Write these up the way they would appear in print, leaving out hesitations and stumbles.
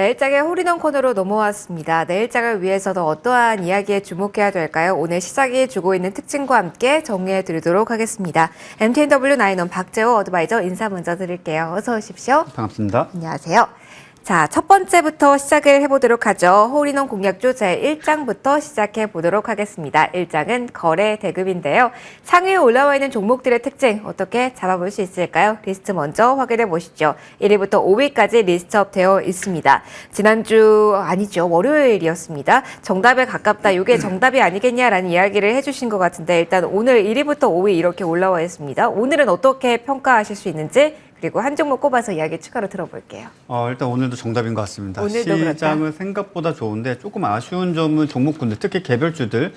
내일장의 홀인원 코너로 넘어왔습니다. 내일장을 위해서도 어떠한 이야기에 주목해야 될까요? 오늘 시장이 주고 있는 특징과 함께 정리해 드리도록 하겠습니다. MTNW 나인원 박재호 어드바이저 인사 먼저 드릴게요. 어서 오십시오. 반갑습니다. 안녕하세요. 자, 첫 번째부터 시작을 해보도록 하죠. 홀인원 공략주 제1장부터 시작해 보도록 하겠습니다. 1장은 거래 대금인데요. 상위에 올라와 있는 종목들의 특징 어떻게 잡아볼 수 있을까요? 리스트 먼저 확인해 보시죠. 1위부터 5위까지 리스트업 되어 있습니다. 지난주 아니죠. 월요일이었습니다. 정답에 가깝다. 이게 정답이 아니겠냐라는 이야기를 해주신 것 같은데 일단 오늘 1위부터 5위 이렇게 올라와 있습니다. 오늘은 어떻게 평가하실 수 있는지 그리고 한 종목 꼽아서 이야기 추가로 들어볼게요. 일단 오늘도 정답인 것 같습니다. 오늘도 시장은 그렇다. 생각보다 좋은데 조금 아쉬운 점은 종목군들, 특히 개별주들,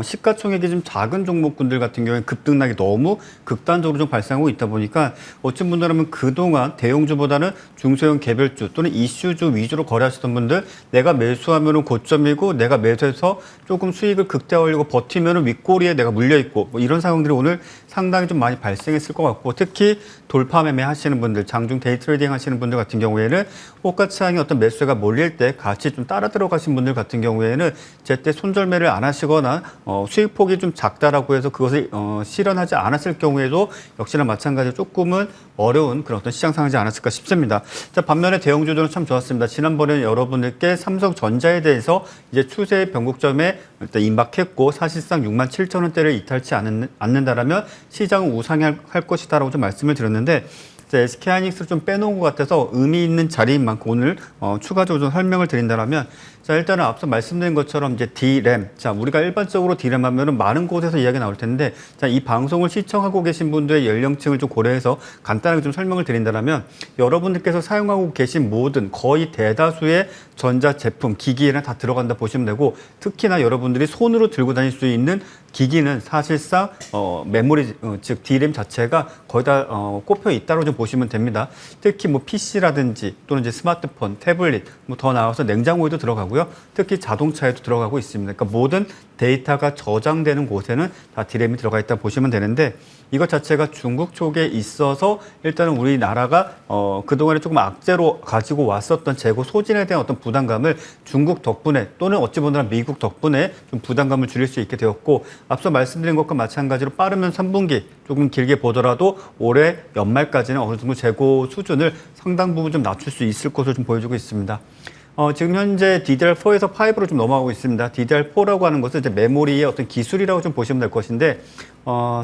시가총액이 좀 작은 종목군들 같은 경우에 급등락이 너무 극단적으로 좀 발생하고 있다 보니까 어떤 분들은 그동안 대형주보다는 중소형 개별주 또는 이슈주 위주로 거래하시던 분들 내가 매수하면 고점이고 내가 매수해서 조금 수익을 극대화하려고 버티면 윗꼬리에 내가 물려있고 뭐 이런 상황들이 오늘 상당히 좀 많이 발생했을 것 같고 특히 돌파 매매 하시는 분들, 장중 데이 트레이딩 하시는 분들 같은 경우에는 호가창에 어떤 매수가 몰릴 때 같이 좀 따라 들어가신 분들 같은 경우에는 제때 손절매를 안 하시거나 수익 폭이 좀 작다라고 해서 그것을 실현하지 않았을 경우에도 역시나 마찬가지로 조금은 어려운 그런 어떤 시장 상황이지 않았을까 싶습니다. 자, 반면에 대형주들은 참 좋았습니다. 지난번에 여러분들께 삼성전자에 대해서 이제 추세의 변곡점에 일단 임박했고 사실상 67,000원대를 이탈치 않는다라면 시장은 우상할 것이다라고 좀 말씀을 드렸는데 SK하이닉스를 좀 빼놓은 것 같아서 의미 있는 자리인 만큼 오늘 추가적으로 좀 설명을 드린다면 자, 일단은 앞서 말씀드린 것처럼 이제 D램. 자, 우리가 일반적으로 D램 하면은 많은 곳에서 이야기 나올 텐데 자, 이 방송을 시청하고 계신 분들의 연령층을 좀 고려해서 간단하게 좀 설명을 드린다면 여러분들께서 사용하고 계신 모든 거의 대다수의 전자제품, 기기에는 다 들어간다 보시면 되고 특히나 여러분들이 손으로 들고 다닐 수 있는 기기는 사실상 메모리 즉 D램 자체가 거의 다 꼽혀 있다고 좀 보시면 됩니다. 특히 뭐 PC라든지 또는 이제 스마트폰, 태블릿, 뭐 더 나아가서 냉장고에도 들어가고요. 특히 자동차에도 들어가고 있습니다. 그러니까 모든 데이터가 저장되는 곳에는 다 D램이 들어가 있다 보시면 되는데 이것 자체가 중국 쪽에 있어서 일단은 우리나라가 그동안에 조금 악재로 가지고 왔었던 재고 소진에 대한 어떤 부담감을 중국 덕분에 또는 어찌 보면 미국 덕분에 좀 부담감을 줄일 수 있게 되었고 앞서 말씀드린 것과 마찬가지로 빠르면 3분기 조금 길게 보더라도 올해 연말까지는 어느 정도 재고 수준을 상당 부분 좀 낮출 수 있을 것으로 좀 보여주고 있습니다. 지금 현재 DDR4에서 5로 좀 넘어가고 있습니다. DDR4라고 하는 것은 이제 메모리의 어떤 기술이라고 좀 보시면 될 것인데,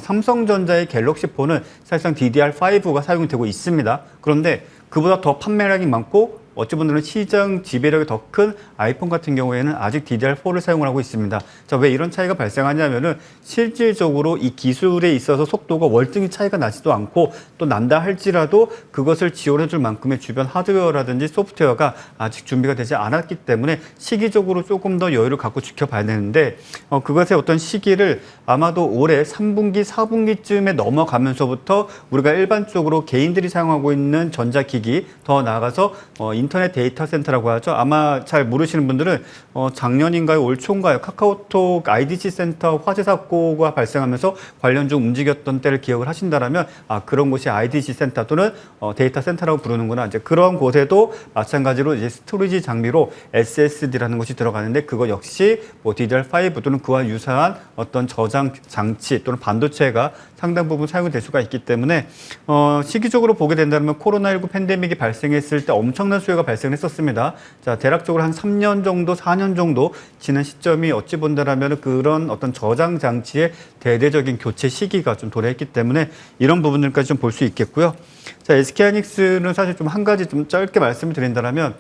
삼성전자의 갤럭시4는 사실상 DDR5가 사용이 되고 있습니다. 그런데 그보다 더 판매량이 많고 어찌 보면 시장 지배력이 더 큰 아이폰 같은 경우에는 아직 DDR4를 사용을 하고 있습니다. 자, 왜 이런 차이가 발생하냐면은 실질적으로 이 기술에 있어서 속도가 월등히 차이가 나지도 않고 또 난다 할지라도 그것을 지원해 줄 만큼의 주변 하드웨어라든지 소프트웨어가 아직 준비가 되지 않았기 때문에 시기적으로 조금 더 여유를 갖고 지켜봐야 되는데 그것의 어떤 시기를 아마도 올해 3분기, 4분기쯤에 넘어가면서부터 우리가 일반적으로 개인들이 사용하고 있는 전자기기 더 나아가서 인터넷 데이터 센터라고 하죠. 아마 잘 모르시는 분들은 작년인가요? 올 초인가요? 카카오톡 IDC 센터 화재 사고가 발생하면서 관련주 움직였던 때를 기억을 하신다면 그런 곳이 IDC 센터 또는 데이터 센터라고 부르는구나. 이제 그런 곳에도 마찬가지로 이제 스토리지 장비로 SSD라는 것이 들어가는데 그거 역시 뭐 DDR5 또는 그와 유사한 어떤 저장 장치 또는 반도체가 상당 부분 사용이 될 수가 있기 때문에 시기적으로 보게 된다면 코로나19 팬데믹이 발생했을 때 엄청난 수요가 발생했었습니다. 자, 대략적으로 한 3년 정도, 4년 정도 지난 시점이 어찌 본다라면 그런 어떤 저장 장치의 대대적인 교체 시기가 좀 도래했기 때문에 이런 부분들까지 좀 볼 수 있겠고요. 자, SK하이닉스는 사실 좀 한 가지 좀 짧게 말씀을 드린다면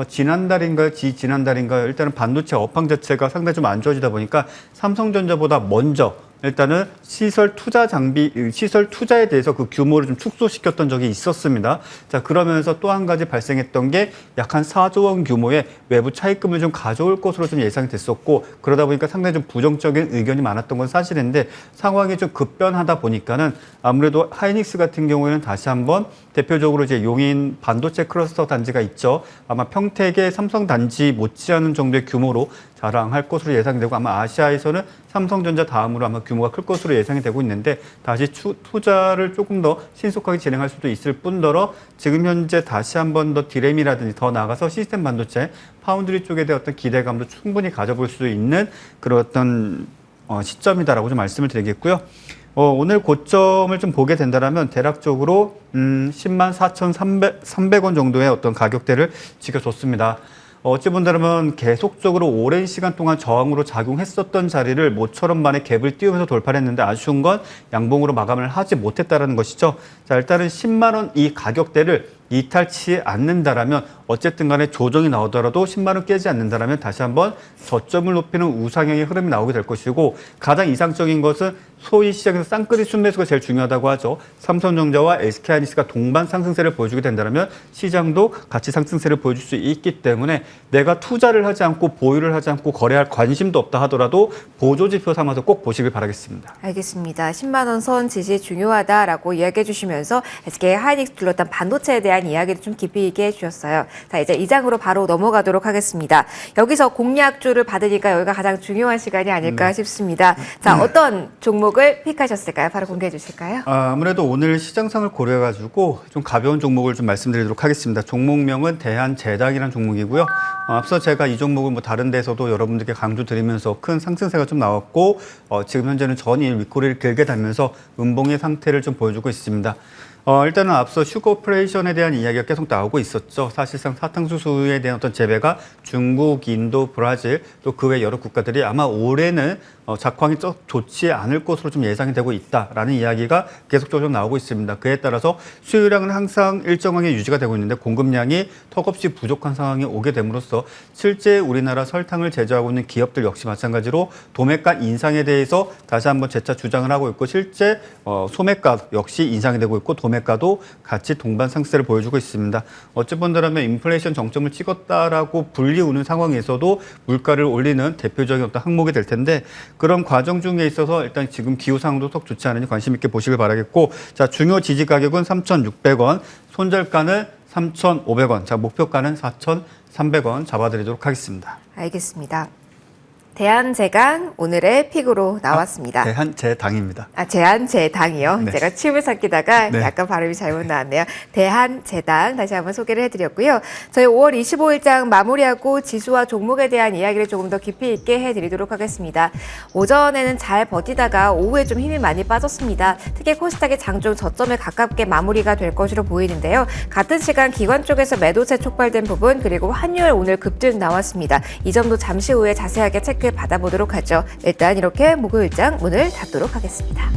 지난달인가요? 지난달인가요? 일단은 반도체 업황 자체가 상당히 좀 안 좋아지다 보니까 삼성전자보다 먼저 일단은 시설 투자에 대해서 그 규모를 좀 축소시켰던 적이 있었습니다. 자, 그러면서 또 한 가지 발생했던 게 약 한 4조 원 규모의 외부 차입금을 좀 가져올 것으로 좀 예상이 됐었고 그러다 보니까 상당히 좀 부정적인 의견이 많았던 건 사실인데 상황이 좀 급변하다 보니까는 아무래도 하이닉스 같은 경우에는 다시 한번 대표적으로 이제 용인 반도체 클러스터 단지가 있죠. 아마 평택의 삼성 단지 못지않은 정도의 규모로 자랑할 것으로 예상이 되고 아마 아시아에서는 삼성전자 다음으로 아마 규모가 클 것으로 예상이 되고 있는데 다시 투자를 조금 더 신속하게 진행할 수도 있을 뿐더러 지금 현재 다시 한 번 더 디램이라든지 더 나아가서 시스템 반도체, 파운드리 쪽에 대한 어떤 기대감도 충분히 가져볼 수 있는 그런 어떤 시점이다라고 좀 말씀을 드리겠고요. 오늘 고점을 좀 보게 된다면 대략적으로 10만 4,300원 정도의 어떤 가격대를 지켜줬습니다. 어찌 본다면 계속적으로 오랜 시간 동안 저항으로 작용했었던 자리를 모처럼 만에 갭을 띄우면서 돌파를 했는데 아쉬운 건 양봉으로 마감을 하지 못했다는 것이죠. 자, 일단은 10만 원 이 가격대를 이탈치 않는다라면 어쨌든 간에 조정이 나오더라도 10만 원 깨지 않는다라면 다시 한번 저점을 높이는 우상향의 흐름이 나오게 될 것이고 가장 이상적인 것은 소위 시장에서 쌍끌이 순매수가 제일 중요하다고 하죠. 삼성전자와 SK하이닉스가 동반 상승세를 보여주게 된다면 시장도 같이 상승세를 보여줄 수 있기 때문에 내가 투자를 하지 않고 보유를 하지 않고 거래할 관심도 없다 하더라도 보조지표 삼아서 꼭 보시길 바라겠습니다. 알겠습니다. 10만 원 선 지지 중요하다라고 이야기해 주시면서 SK하이닉스 둘러싼 반도체에 대한 이야기를 좀 깊이 있게 해주셨어요. 자, 이제 이 장으로 바로 넘어가도록 하겠습니다. 여기서 공략주를 받으니까 여기가 가장 중요한 시간이 아닐까 싶습니다. 자, 어떤 종목을 픽하셨을까요? 바로 공개해 주실까요? 아무래도 오늘 시장상을 고려해가지고 좀 가벼운 종목을 좀 말씀드리도록 하겠습니다. 종목명은 대한제당이라는 종목이고요. 앞서 제가 이 종목을 뭐 다른 데서도 여러분들께 강조드리면서 큰 상승세가 좀 나왔고 지금 현재는 전일 윗꼬리를 길게 달면서 음봉의 상태를 좀 보여주고 있습니다. 일단은 앞서 슈거 오퍼레이션에 대한 이야기가 계속 나오고 있었죠. 사실상 사탕수수에 대한 어떤 재배가 중국, 인도, 브라질 또 그 외 여러 국가들이 아마 올해는 작황이 좋지 않을 것으로 좀 예상이 되고 있다라는 이야기가 계속적으로 나오고 있습니다. 그에 따라서 수요량은 항상 일정하게 유지가 되고 있는데 공급량이 턱없이 부족한 상황이 오게 됨으로써 실제 우리나라 설탕을 제조하고 있는 기업들 역시 마찬가지로 도매가 인상에 대해서 다시 한번 재차 주장을 하고 있고 실제 소매가 역시 인상이 되고 있고 도매가도 같이 동반 상승세를 보여주고 있습니다. 어찌 본다면 인플레이션 정점을 찍었다라고 불리우는 상황에서도 물가를 올리는 대표적인 어떤 항목이 될 텐데 그런 과정 중에 있어서 일단 지금 기후 상황도 썩 좋지 않으니 관심 있게 보시길 바라겠고 자 중요 지지 가격은 3,600원, 손절가는 3,500원, 자 목표가는 4,300원 잡아드리도록 하겠습니다. 알겠습니다. 대한제강 오늘의 픽으로 나왔습니다. 대한제당입니다. 대한제당이요. 네. 제가 침을 삭히다가 네. 약간 발음이 잘못 나왔네요. 대한제당 다시 한번 소개를 해드렸고요. 저희 5월 25일장 마무리하고 지수와 종목에 대한 이야기를 조금 더 깊이 있게 해드리도록 하겠습니다. 오전에는 잘 버티다가 오후에 좀 힘이 많이 빠졌습니다. 특히 코스닥의 장중 저점에 가깝게 마무리가 될 것으로 보이는데요. 같은 시간 기관 쪽에서 매도세 촉발된 부분 그리고 환율 오늘 급등 나왔습니다. 이 점도 잠시 후에 자세하게 체크 받아보도록 하죠. 일단 이렇게 목요일장 문을 닫도록 하겠습니다.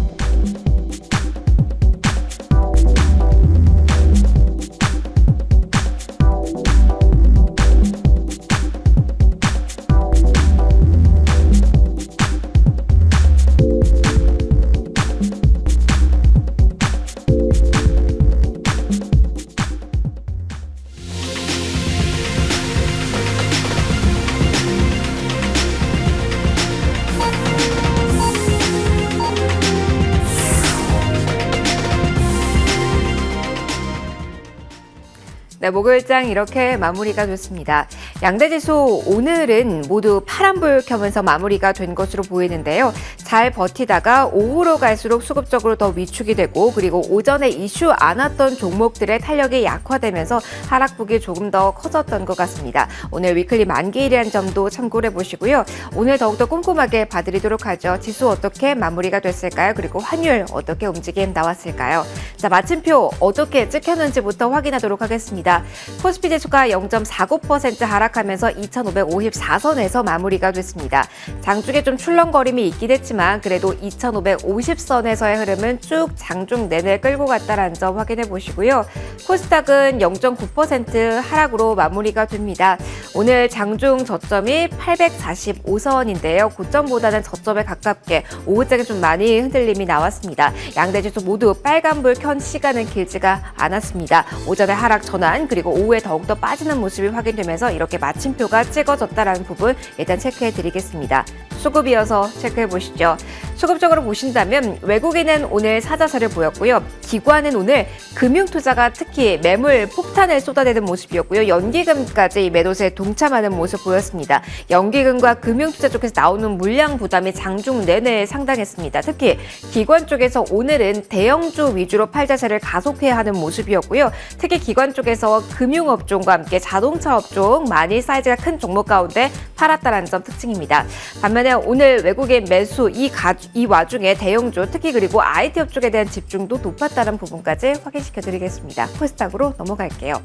네, 목요일장 이렇게 마무리가 됐습니다. 양대지수 오늘은 모두 파란불 켜면서 마무리가 된 것으로 보이는데요. 잘 버티다가 오후로 갈수록 수급적으로 더 위축이 되고 그리고 오전에 이슈 안 왔던 종목들의 탄력이 약화되면서 하락폭이 조금 더 커졌던 것 같습니다. 오늘 위클리 만기일이라는 점도 참고를 해보시고요. 오늘 더욱더 꼼꼼하게 봐드리도록 하죠. 지수 어떻게 마무리가 됐을까요? 그리고 환율 어떻게 움직임 나왔을까요? 자, 마침표 어떻게 찍혔는지부터 확인하도록 하겠습니다. 코스피 지수가 0.49% 하락하면서 2,554선에서 마무리가 됐습니다. 장중에 좀 출렁거림이 있긴 했지만 그래도 2,550선에서의 흐름은 쭉 장중 내내 끌고 갔다는 점 확인해 보시고요. 코스닥은 0.9% 하락으로 마무리가 됩니다. 오늘 장중 저점이 845선인데요. 고점보다는 저점에 가깝게 오후장에 좀 많이 흔들림이 나왔습니다. 양대 지수 모두 빨간불 켠 시간은 길지가 않았습니다. 오전에 하락 전환 그리고 오후에 더욱더 빠지는 모습이 확인되면서 이렇게 마침표가 찍어졌다라는 부분 일단 체크해 드리겠습니다. 수급 이어서 체크해 보시죠. 수급적으로 보신다면 외국인은 오늘 사자세를 보였고요. 기관은 오늘 금융투자가 특히 매물 폭탄을 쏟아내는 모습이었고요. 연기금까지 이 매도세에 동참하는 모습 보였습니다. 연기금과 금융투자 쪽에서 나오는 물량 부담이 장중 내내 상당했습니다. 특히 기관 쪽에서 오늘은 대형주 위주로 팔자세를 가속해야 하는 모습이었고요. 특히 기관 쪽에서 금융업종과 함께 자동차 업종 많이 사이즈가 큰 종목 가운데 팔았다는 점 특징입니다. 반면에 오늘 외국인 매수 이 와중에 대형주 특히 그리고 IT 업종에 대한 집중도 높았다는 부분까지 확인시켜 드리겠습니다. 코스닥으로 넘어갈게요.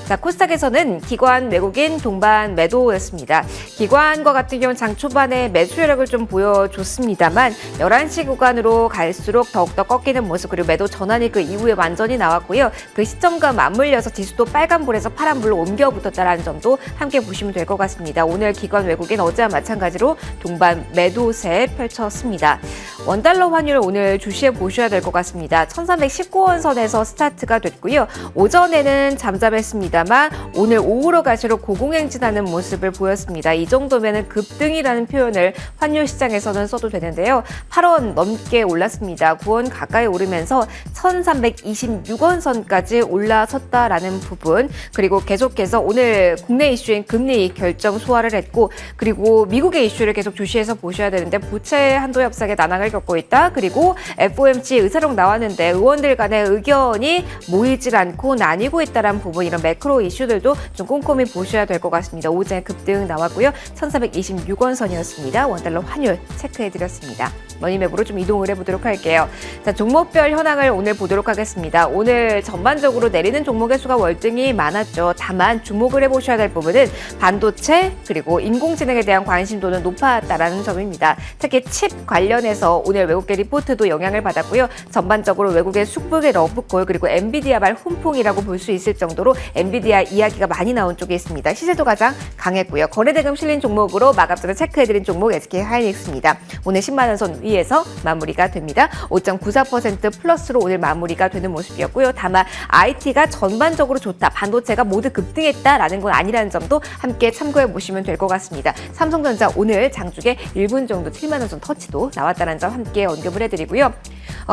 자, 코스닥에서는 기관 외국인 동반 매도였습니다. 기관과 같은 경우는 장 초반에 매수 여력을 좀 보여줬습니다만 11시 구간으로 갈수록 더욱더 꺾이는 모습 그리고 매도 전환이 그 이후에 완전히 나왔고요. 그 시점과 맞물려서 지수도 빨간불에서 파란불로 옮겨 붙었다는 점도 함께 보시면 될 것 같습니다. 오늘 기관 외국인 어제와 마찬가지로 동반 매도세 펼쳤습니다. 원달러 환율 오늘 주시해 보셔야 될 것 같습니다. 1319원 선에서 스타트가 됐고요. 오전에는 잠잠했습니다만 오늘 오후로 갈수록 고공행진하는 모습을 보였습니다. 이 정도면 급등이라는 표현을 환율 시장에서는 써도 되는데요. 8원 넘게 올랐습니다. 9원 가까이 오르면서 1326원 선까지 올라섰다라는 부분 그리고 계속해서 오늘 국내 이슈인 금리 결정 소화를 했고 그리고 미국의 이슈를 계속 주시해서 보셔야 되는데 부채 한도 협상에 난항을 겪고 있다. 그리고 FOMC 의사록 나왔는데 의원들 간의 의견이 모이질 않고 나뉘고 있다는 부분 이런 매크로 이슈들도 좀 꼼꼼히 보셔야 될 것 같습니다. 오전에 급등 나왔고요. 1326원 선이었습니다. 원달러 환율 체크해드렸습니다. 머니맵으로 좀 이동을 해보도록 할게요. 자, 종목별 현황을 오늘 보도록 하겠습니다. 오늘 전반적으로 내리는 종목의 수가 월등히 많았죠. 다만 주목을 해보셔야 될 부분은 반도체 그리고 인공지능에 대한 관심도는 높았다라는 점입니다. 특히 칩 관련해서 오늘 외국계 리포트도 영향을 받았고요. 전반적으로 외국의 숙북의 러브콜 그리고 엔비디아발 훈풍이라고 볼 수 있을 정도로 엔비디아 이야기가 많이 나온 쪽에 있습니다. 시세도 가장 강했고요. 거래대금 실린 종목으로 마감전에 체크해드린 종목 SK하이닉스입니다. 오늘 10만 원 선 위에서 마무리가 됩니다. 5.94% 플러스로 오늘 마무리가 되는 모습이었고요. 다만 IT가 전반적으로 좋다. 반도체가 모두 급등했다라는 건 아니라는 점도 함께 참고해 보시면 될 것 같습니다. 삼성전자 오늘 장중에 1분 정도 7만 원 선 터치도 나왔다는 점 함께 언급을 해드리고요.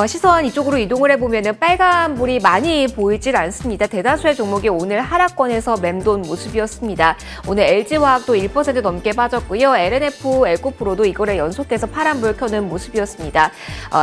시선 이쪽으로 이동을 해보면 빨간불이 많이 보이질 않습니다. 대다수의 종목이 오늘 하락권에서 맴돈 모습이었습니다. 오늘 LG화학도 1% 넘게 빠졌고요. LNF, 엘코프로도 이거를 연속해서 파란불 켜는 모습이었습니다.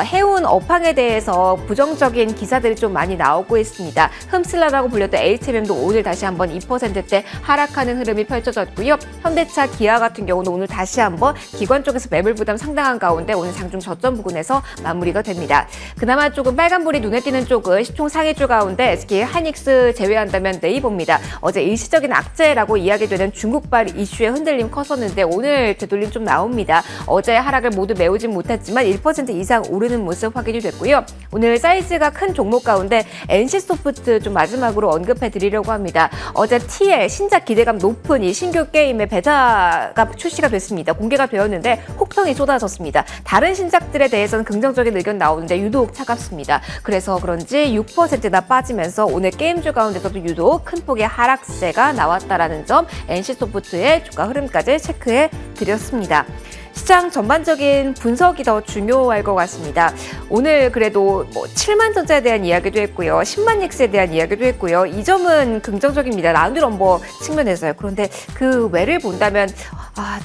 해운 업황에 대해서 부정적인 기사들이 좀 많이 나오고 있습니다. 흠슬라라고 불렸던 HMM도 오늘 다시 한번 2%대 하락하는 흐름이 펼쳐졌고요. 현대차, 기아 같은 경우는 오늘 다시 한번 기관 쪽에서 매물 부담 상당한 가운데 오늘 장중 저점 부근에서 마무리가 됩니다. 그나마 조금 빨간불이 눈에 띄는 쪽은 시총 상위주 가운데 SK하이닉스 제외한다면 네이버입니다. 어제 일시적인 악재라고 이야기되는 중국발 이슈에 흔들림 컸었는데 오늘 되돌림 좀 나옵니다. 어제 하락을 모두 메우진 못했지만 1% 이상 오르는 모습 확인이 됐고요. 오늘 사이즈가 큰 종목 가운데 NC소프트 좀 마지막으로 언급해 드리려고 합니다. 어제 TL 신작 기대감 높은 이 신규 게임의 베타가 출시가 됐습니다. 공개가 되었는데 혹평이 쏟아졌습니다. 다른 신작들에 대해서는 긍정적인 의견 나오는데 유독 차갑습니다. 그래서 그런지 6%나 빠지면서 오늘 게임주 가운데서도 유독 큰 폭의 하락세가 나왔다라는 점 NC소프트의 주가 흐름까지 체크해 드렸습니다. 시장 전반적인 분석이 더 중요할 것 같습니다. 오늘 그래도 7만 전자에 대한 이야기도 했고요. 10만 닉스에 대한 이야기도 했고요. 이 점은 긍정적입니다. 라운드 넘버 측면에서요. 그런데 그 외를 본다면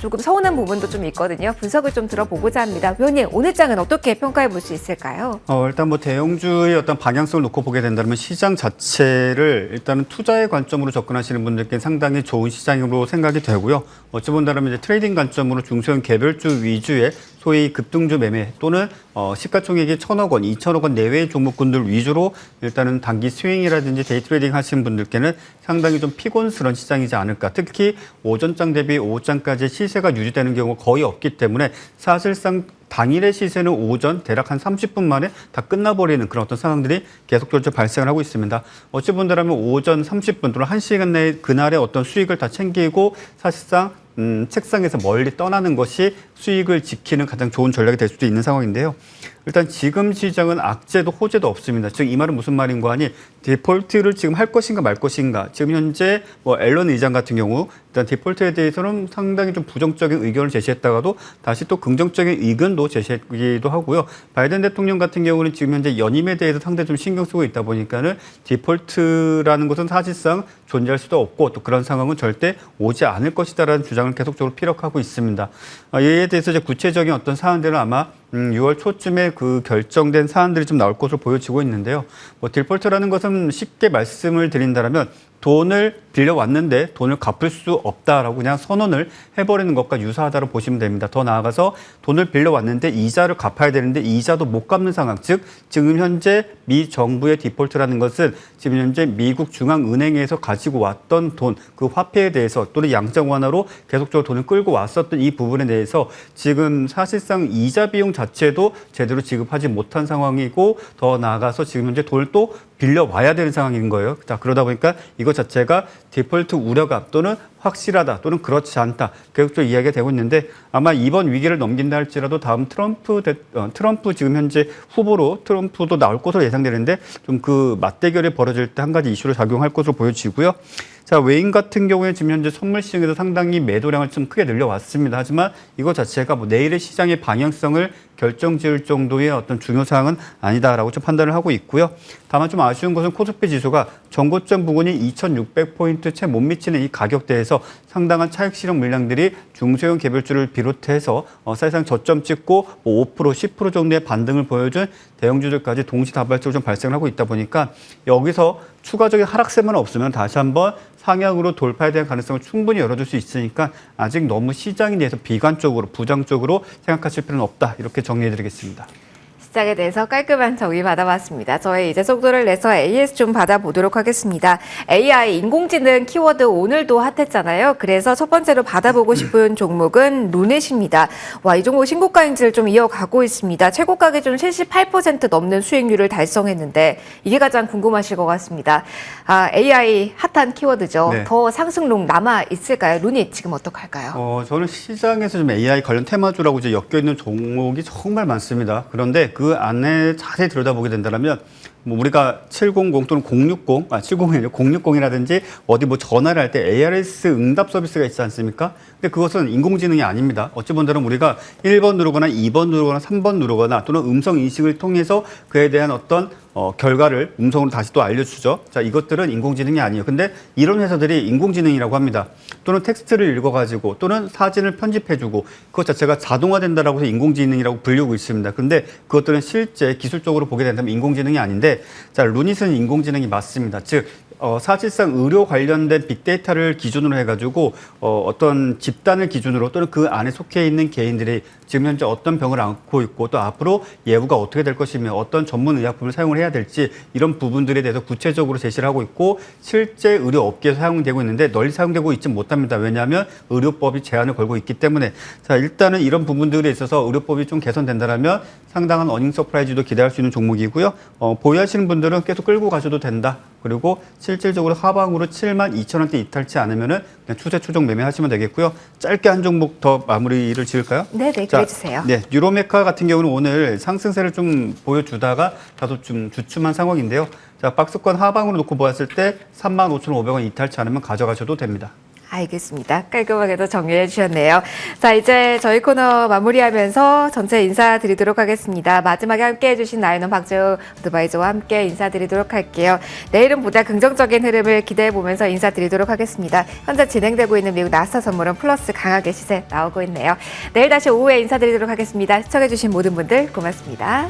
조금 서운한 부분도 좀 있거든요. 분석을 좀 들어보고자 합니다. 위원님, 오늘 장은 어떻게 평가해 볼 수 있을까요? 일단 대형주의 어떤 방향성을 놓고 보게 된다면 시장 자체를 일단은 투자의 관점으로 접근하시는 분들께 상당히 좋은 시장으로 생각이 되고요. 어찌 본다면 이제 트레이딩 관점으로 중소형 개별주 위주의 소위 급등주 매매 또는 시가총액이 1,000억 원, 2,000억 원 내외의 종목군들 위주로 일단은 단기 스윙이라든지 데이 트레이딩 하시는 분들께는 상당히 좀 피곤스러운 시장이지 않을까. 특히 오전장 대비 오후장까지 시세가 유지되는 경우가 거의 없기 때문에 사실상 당일의 시세는 오전 대략 한 30분 만에 다 끝나버리는 그런 어떤 상황들이 계속적으로 발생을 하고 있습니다. 어찌 본다면 오전 30분 또는 1시간 내에 그날의 어떤 수익을 다 챙기고 사실상 책상에서 멀리 떠나는 것이 수익을 지키는 가장 좋은 전략이 될 수도 있는 상황인데요. 일단 지금 시장은 악재도 호재도 없습니다. 즉 이 말은 무슨 말인가 하니 디폴트를 지금 할 것인가 말 것인가. 지금 현재 뭐 앨런 의장 같은 경우 일단 디폴트에 대해서는 상당히 좀 부정적인 의견을 제시했다가도 다시 또 긍정적인 의견도 제시하기도 하고요. 바이든 대통령 같은 경우는 지금 현재 연임에 대해서 상당히 좀 신경 쓰고 있다 보니까는 디폴트라는 것은 사실상 존재할 수도 없고 또 그런 상황은 절대 오지 않을 것이다라는 주장을 계속적으로 피력하고 있습니다. 이에 대해서 이제 구체적인 어떤 사안들은 아마 6월 초쯤에 그 결정된 사안들이 좀 나올 것으로 보여지고 있는데요. 뭐 디폴트라는 것은 쉽게 말씀을 드린다면 돈을 빌려왔는데 돈을 갚을 수 없다라고 그냥 선언을 해버리는 것과 유사하다고 보시면 됩니다. 더 나아가서 돈을 빌려왔는데 이자를 갚아야 되는데 이자도 못 갚는 상황, 즉 지금 현재 미 정부의 디폴트라는 것은 지금 현재 미국 중앙은행에서 가지고 왔던 돈, 그 화폐에 대해서 또는 양적 완화로 계속적으로 돈을 끌고 왔었던 이 부분에 대해서 지금 사실상 이자 비용 자체도 제대로 지급하지 못한 상황이고 더 나아가서 지금 현재 돈을 또 빌려와야 되는 상황인 거예요. 자, 그러다 보니까 이것 자체가 디폴트 우려감 또는 확실하다 또는 그렇지 않다. 계속적으로 이야기가 되고 있는데 아마 이번 위기를 넘긴다 할지라도 다음 트럼프 지금 현재 후보로 트럼프도 나올 것으로 예상되는데 좀 그 맞대결이 벌어질 때 한 가지 이슈로 작용할 것으로 보여지고요. 자, 외인 같은 경우에 지금 현재 선물 시장에서 상당히 매도량을 좀 크게 늘려왔습니다. 하지만 이거 자체가 뭐 내일의 시장의 방향성을 결정지을 정도의 어떤 중요 사항은 아니다라고 좀 판단을 하고 있고요. 다만 좀 아쉬운 것은 코스피 지수가 전고점 부근이 2,600포인트 채 못 미치는 이 가격대에서 상당한 차익 실현 물량들이 중소형 개별주를 비롯해서 사실상 저점 찍고 5%, 10% 정도의 반등을 보여준 대형주들까지 동시다발적으로 좀 발생을 하고 있다 보니까 여기서 추가적인 하락세만 없으면 다시 한번 상향으로 돌파에 대한 가능성을 충분히 열어줄 수 있으니까 아직 너무 시장에 대해서 비관적으로 부정적으로 생각하실 필요는 없다. 이렇게 정리해드리겠습니다. 시장에 대해서 깔끔한 정의 받아봤습니다. 저희 이제 속도를 내서 AS 좀 받아보도록 하겠습니다. AI, 인공지능 키워드 오늘도 핫했잖아요. 그래서 첫 번째로 받아보고 싶은 종목은 루넷입니다. 와, 이 종목 신고가 행진을 좀 이어가고 있습니다. 최고가 기준 78% 넘는 수익률을 달성했는데 이게 가장 궁금하실 것 같습니다. AI 핫한 키워드죠. 네. 더 상승록 남아 있을까요? 루닛 지금 어떡할까요? 저는 시장에서 좀 AI 관련 테마주라고 이제 엮여있는 종목이 정말 많습니다. 그런데 그 안에 자세히 들여다보게 된다면 뭐 우리가 700 또는 060, 70이 아니라 060이라든지 어디 뭐 전화를 할 때 ARS 응답 서비스가 있지 않습니까? 근데 그것은 인공지능이 아닙니다. 어찌 본다면 우리가 1번 누르거나 2번 누르거나 3번 누르거나 또는 음성 인식을 통해서 그에 대한 어떤 결과를 음성으로 다시 또 알려주죠. 자, 이것들은 인공지능이 아니에요. 근데 이런 회사들이 인공지능이라고 합니다. 또는 텍스트를 읽어가지고 또는 사진을 편집해주고 그것 자체가 자동화된다라고 해서 인공지능이라고 불리고 있습니다. 근데 그것들은 실제 기술적으로 보게 된다면 인공지능이 아닌데 자, 루닛은 인공지능이 맞습니다. 즉 사실상 의료 관련된 빅데이터를 기준으로 해가지고 어떤 집단을 기준으로 또는 그 안에 속해 있는 개인들이 지금 현재 어떤 병을 앓고 있고 또 앞으로 예후가 어떻게 될 것이며 어떤 전문 의약품을 사용을 해야 될지 이런 부분들에 대해서 구체적으로 제시를 하고 있고 실제 의료업계에서 사용되고 있는데 널리 사용되고 있지 못합니다. 왜냐하면 의료법이 제한을 걸고 있기 때문에 자, 일단은 이런 부분들에 있어서 의료법이 좀 개선된다면 상당한 어닝 서프라이즈도 기대할 수 있는 종목이고요. 보유하시는 분들은 계속 끌고 가셔도 된다. 그리고 실질적으로 하방으로 72,000원대 이탈치 않으면은 그냥 추세 추종 매매하시면 되겠고요. 짧게 한 종목 더 마무리를 지을까요? 네네, 그래주세요. 네, 뉴로메카 같은 경우는 오늘 상승세를 좀 보여주다가 다소 좀 주춤한 상황인데요. 자, 박스권 하방으로 놓고 보았을 때 35,500원 이탈치 않으면 가져가셔도 됩니다. 알겠습니다. 깔끔하게도 정리해 주셨네요. 자, 이제 저희 코너 마무리하면서 전체 인사드리도록 하겠습니다. 마지막에 함께해 주신 나인원 박재우 어드바이저와 함께 인사드리도록 할게요. 내일은 보다 긍정적인 흐름을 기대해 보면서 인사드리도록 하겠습니다. 현재 진행되고 있는 미국 나스닥 선물은 플러스 강하게 시세 나오고 있네요. 내일 다시 오후에 인사드리도록 하겠습니다. 시청해 주신 모든 분들 고맙습니다.